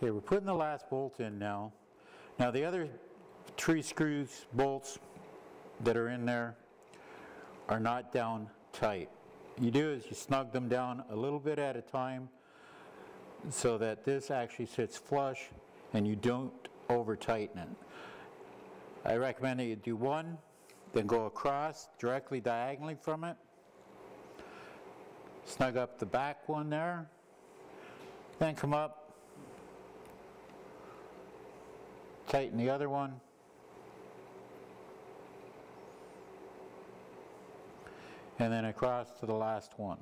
Okay, we're putting the last bolt in now. Now the other 3 screws, bolts that are in there are not down tight. You do is you snug them down a little bit at a time so that this actually sits flush and you don't over tighten it. I recommend that you do one, then go across directly diagonally from it. Snug up the back one there, then come up, tighten the other one, and then across to the last one.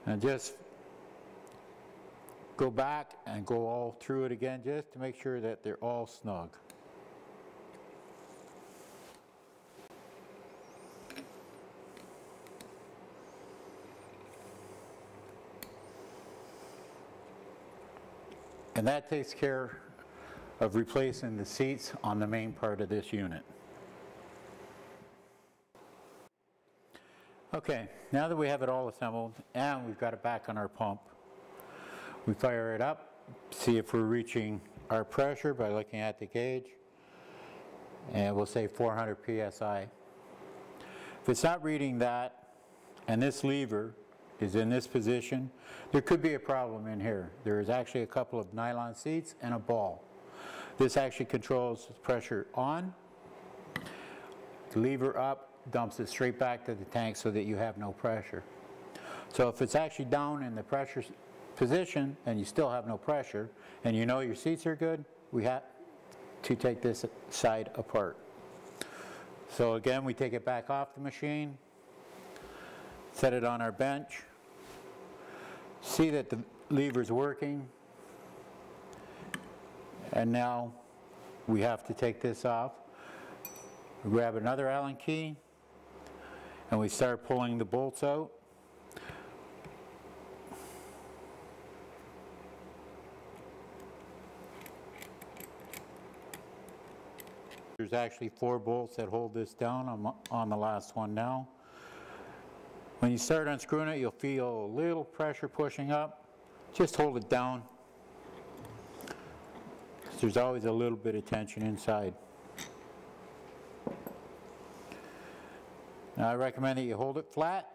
And just go back and go all through it again just to make sure that they're all snug. And that takes care of replacing the seats on the main part of this unit. Okay, now that we have it all assembled and we've got it back on our pump, we fire it up, see if we're reaching our pressure by looking at the gauge, and we'll say 400 psi. If it's not reading that and this lever is in this position, there could be a problem in here. There is actually a couple of nylon seats and a ball. This actually controls the pressure on. Lever up dumps it straight back to the tank so that you have no pressure. So if it's actually down in the pressure position and you still have no pressure and you know your seats are good, we have to take this side apart. So again, we take it back off the machine, set it on our bench, see that the lever's working, and now we have to take this off. We grab another Allen key and we start pulling the bolts out. There's actually 4 bolts that hold this down. I'm on the last one now. When you start unscrewing it, you'll feel a little pressure pushing up. Just hold it down. There's always a little bit of tension inside. Now I recommend that you hold it flat,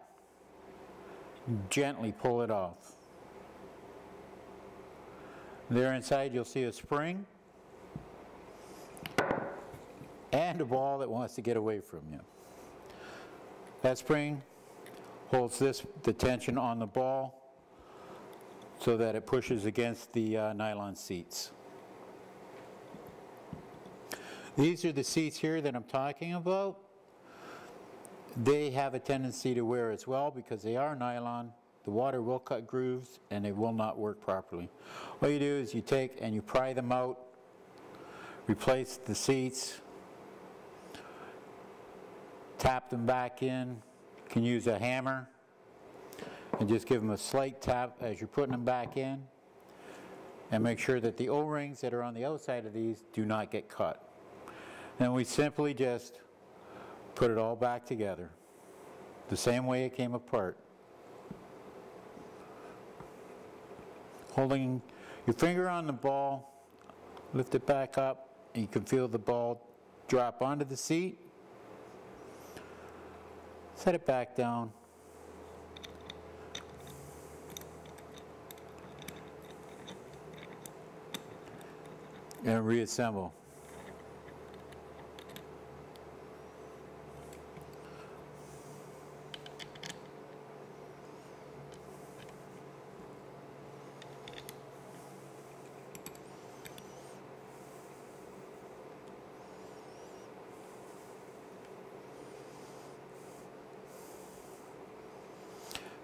gently pull it off. There inside you'll see a spring and a ball that wants to get away from you. That spring holds the tension on the ball so that it pushes against the nylon seats. These are the seats here that I'm talking about. They have a tendency to wear as well because they are nylon. The water will cut grooves and they will not work properly. All you do is you take and you pry them out, replace the seats, tap them back in. You can use a hammer and just give them a slight tap as you're putting them back in, and make sure that the O-rings that are on the outside of these do not get cut. Then we simply just put it all back together the same way it came apart. Holding your finger on the ball, lift it back up, and you can feel the ball drop onto the seat. Set it back down. And reassemble.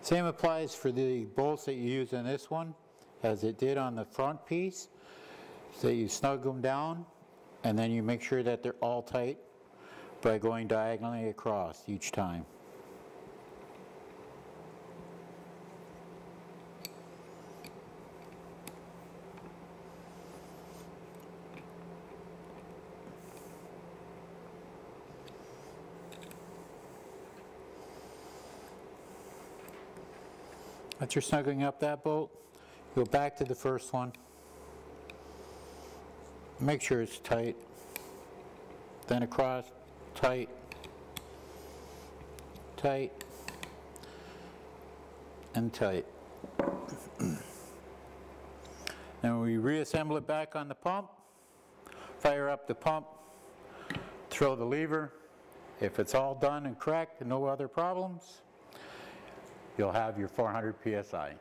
Same applies for the bolts that you use in this one as it did on the front piece. So you snug them down and then you make sure that they're all tight by going diagonally across each time. After you're snuggling up that bolt, go back to the first one. Make sure it's tight. Then across, tight, tight, and tight. And we reassemble it back on the pump, fire up the pump, throw the lever. If it's all done and correct and no other problems, you'll have your 400 PSI.